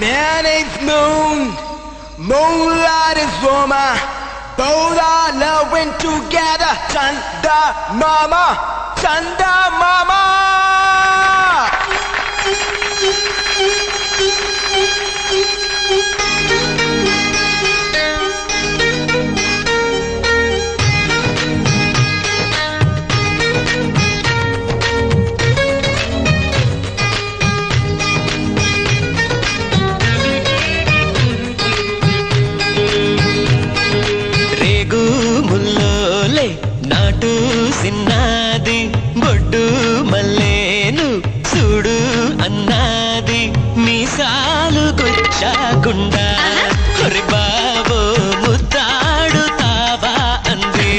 Man is moon, moonlight is woman. Both are loving together. Chanda mama, Chanda mama. నాటు సిన్నాది బొడ్డు మల్లేను చూడు అన్నాది మీసాలు గుచ్చాకుండా హరి బాబో ముద్దాడుతావా అంది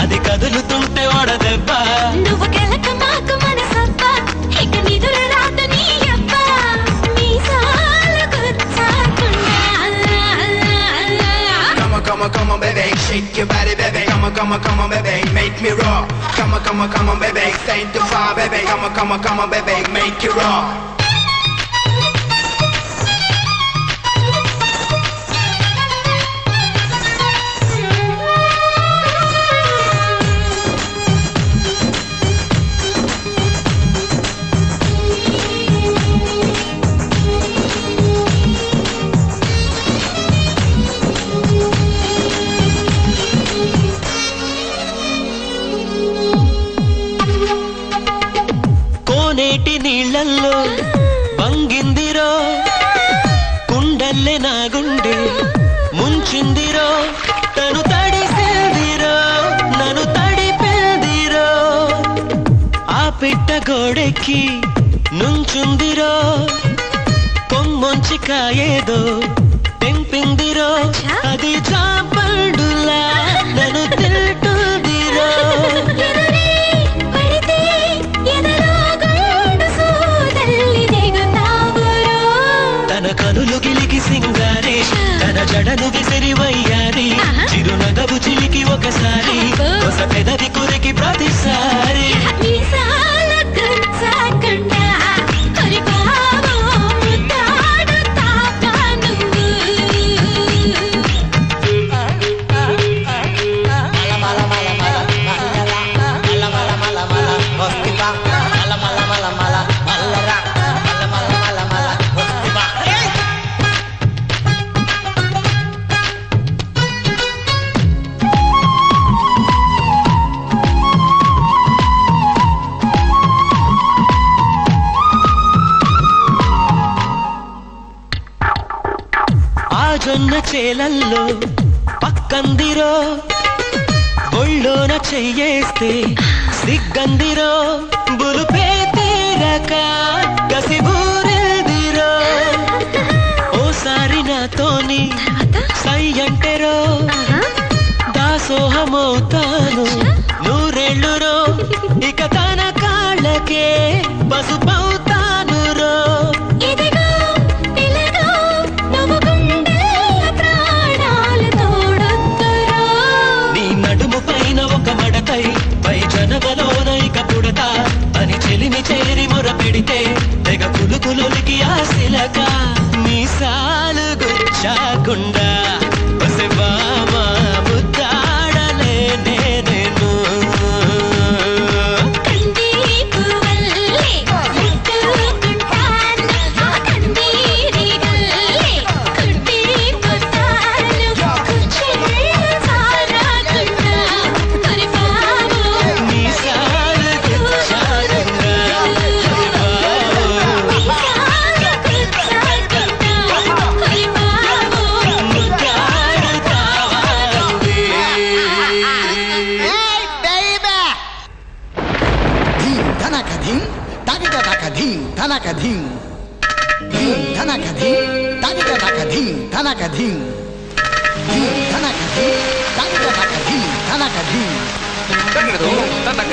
అది కదులుతుంటే ఓడదెబ్బ నువ్వు గెలక మాకు మనసబ్బ ఇక నిదుర రాత నీ అబ్బ మీసాలు గుచ్చాకుండా Come on, come on, baby, shake your body, baby. Come on, baby, make me raw. Come on, baby, stay too far, baby. Come on, baby, make you raw. నేటి నీళ్ళల్లో వంగిందిరో కుండల్లే నా గుండె ముంచిందిరో తను తడిసిందిరో నన్ను తడిపిందిరో ఆ పిట్ట గోడెక్కి నుంచుందిరో పొంగొంచి కాయేదో తెంపిందిరో అది చాపండులా నన్ను తింటుందిరో కనులు గిలికి సింగారే తన జడను విసిరివయ్యారి చిరునగవు చిలికి ఒకసారి కొస పెదవి కురికి ప్రతిసారి జొన్న చేలల్లో పక్కందిరో ఒళ్ళోన చెయ్యేస్తే సిగ్గందిరో బులుపే తీరక కసిబూరెదిరో ఓసారి నాతోని సై అంటెరో దాసోహమవుతాను నూరేళ్ళురో ఇక తన కాళ్ళకే పసుపవుతాను రో పై జనవలోన ఇక పుడతా అని చెలిమి చేరి మొర పెడితే తెగ కులుకులొలికి ఆశలక మీసాలు గుచ్చాకుండా బసెవామా ముద్దాడలే నేను Dhanakadhim, dhanakadhim, dhanakadhim, dhanakadhim, dhanakadhim, dhanakadhim, dhanakadhim.